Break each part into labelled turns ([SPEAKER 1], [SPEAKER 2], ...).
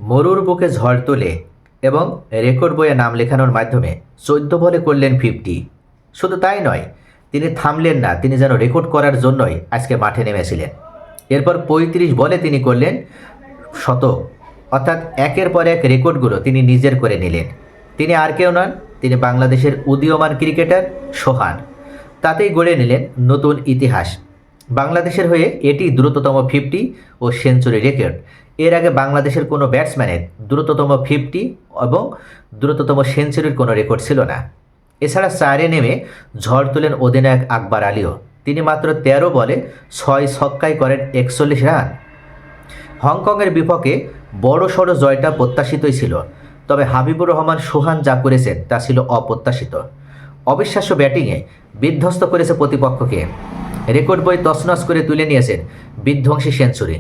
[SPEAKER 1] মরুর বুকে ঝড় তোলে এবং রেকর্ড বইয়ে নাম লেখানোর মাধ্যমে 14 বলে করলেন 50। শুধু তাই নয়, তিনি থামলেন না, তিনি যেন রেকর্ড করার জন্যই আজকে মাঠে নেমেছিলেন। এরপর 35 বলে তিনি করলেন শতক, অর্থাৎ একের পর এক রেকর্ডগুলো তিনি নিজের করে নিলেন। তিনি আর কেউ নন, তিনি বাংলাদেশের উদীয়মান ক্রিকেটার সোহান। তাতেই গড়ে নিলেন নতুন ইতিহাস। বাংলাদেশের হয়ে এটি দ্রুততম 50 ও সেঞ্চুরি রেকর্ড। এর আগে বাংলাদেশের কোনো ব্যাটসম্যানের দ্রুততম 50 এবং দ্রুততম সেঞ্চুরির কোনো রেকর্ড ছিল না। এছাড়া চারে নেমে ঝড় তোলেন অধিনায়ক আকবর আলীও। তিনি মাত্র 13 বলে 6 ছক্কায় করেন 41 রান। হংকংয়ের বিপক্ষে বড় সড়ো জয়টা প্রত্যাশিতই ছিল, তবে হাবিবুর রহমান সোহান যা করেছেন তা ছিল অপ্রত্যাশিত। অবিশ্বাস্য ব্যাটিংয়ে বিধ্বস্ত করেছে প্রতিপক্ষকে। রেকর্ড বই তছনছ করে তুলে নিয়েছেন বিধ্বংসী সেঞ্চুরি।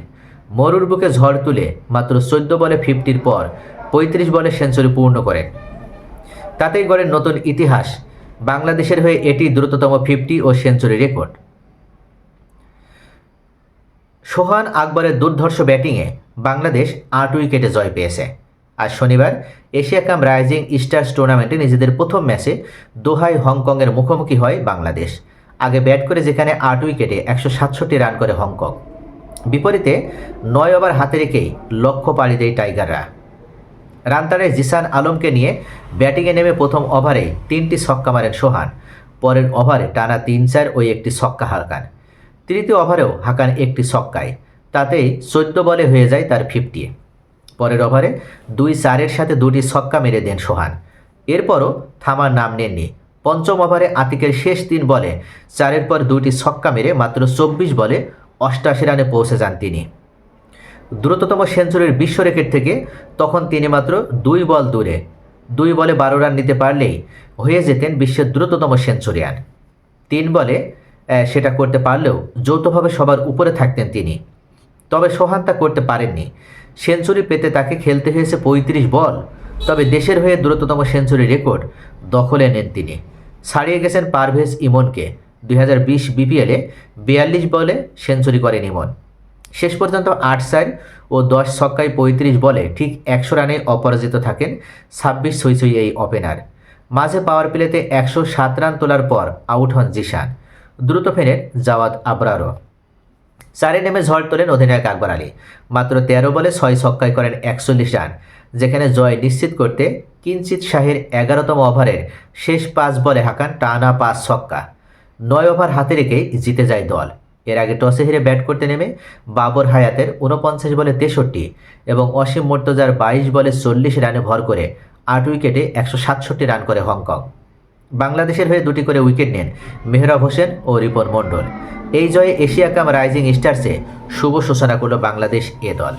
[SPEAKER 1] মরুর বুকে ঝড় তুলে মাত্র 14 বলে 50-র পর 35 বলে সেঞ্চুরি পূর্ণ করেন। তাতেই গড়েন নতুন ইতিহাস। বাংলাদেশের হয়ে এটি দ্রুততম 50 ও সেঞ্চুরি রেকর্ড। সোহান আকবরের দুর্ধর্ষ ব্যাটিংয়ে বাংলাদেশ 8 উইকেটে জয় পেয়েছে। আজ শনিবার এশিয়া কাপ রাইজিং স্টার্স টুর্নামেন্টে নিজেদের প্রথম ম্যাচে দোহায় হংকংয়ের মুখোমুখি হয় বাংলাদেশ। আগে ব্যাট করে যেখানে 8 উইকেটে 167 রান করে হংকং, বিপরীতে 9 ওভার হাতে রেখেই লক্ষ্য পাড়ি দেয় টাইগাররা। রান তাড়ায় জিসান আলমকে নিয়ে ব্যাটিংয়ে নেমে প্রথম ওভারে 3টি ছক্কা মারেন সোহান। পরের ওভারে টানা 3-4 ও একটি ছক্কা হাঁকান। তৃতীয় ওভারেও হাঁকান একটি ছক্কায়। তাতেই 14 বলে হয়ে যায় তার 50। পরের ওভারে 2-4-এর সাথে 2টি ছক্কা মেরে দেন সোহান। এরপরও থামার নাম নেননি। পঞ্চম ওভারে আতিকের শেষ 3 বলে 4-এর পর 2টি ছক্কা মেরে মাত্র 24 বলে 88 রানে পৌঁছে যান তিনি। দ্রুততম সেঞ্চুরির বিশ্ব রেকর্ড থেকে তখন তিনি মাত্র 2 বল দূরে। 2 বলে 12 রান নিতে পারলেই হয়ে যেতেন বিশ্বের দ্রুততম সেঞ্চুরিয়ান। 3 বলে সেটা করতে পারলেও যৌথভাবে সবার উপরে থাকতেন তিনি। তবে সোহান তা করতে পারেননি। সেঞ্চুরি পেতে তাকে খেলতে হয়েছে 35 বল। তবে দেশের হয়ে দ্রুততম সেঞ্চুরি রেকর্ড দখলে নেন তিনি। ছাড়িয়ে গেছেন পারভেজ ইমনকে। 2020 বিপিএলে 42 বলে সেঞ্চুরি করেন ইমন। শেষ পর্যন্ত 8-4 ও 10 ছক্কায় 35 বলে ঠিক 100 রানে অপরাজিত থাকেন 26 ছুঁই এই ওপেনার। মাঝে পাওয়ার প্লেতে 107 রান তোলার পর আউট হন জিসান। দ্রুত ফেরেন জাওয়াদ আবরারও। 4-এ নেমে ঝড় তোলেন অধিনায়ক আকবর আলী। মাত্র 13 বলে 6 ছক্কায় করেন 41 রান, যেখানে জয় নিশ্চিত করতে কিঞ্চিত শাহের 11তম ওভারের শেষ 5 বলে হাঁকান টানা 5 ছক্কা। 9 ওভার হাতে রেখেই জিতে যায় দল। এর আগে টসে হেরে ব্যাট করতে নেমে বাবর হায়াতের 49 বলে 63 এবং অসীম মুর্তজার 22 বলে 40 রানে ভর করে 8 উইকেটে 167 রান করে হংকং। বাংলাদেশের হয়ে 2টি করে উইকেট নেন মেহরাব হোসেন ও রিপন মণ্ডল। এই জয়ে এশিয়া কাপ রাইজিং স্টার্সে শুভ সূচনা করল বাংলাদেশ এ দল।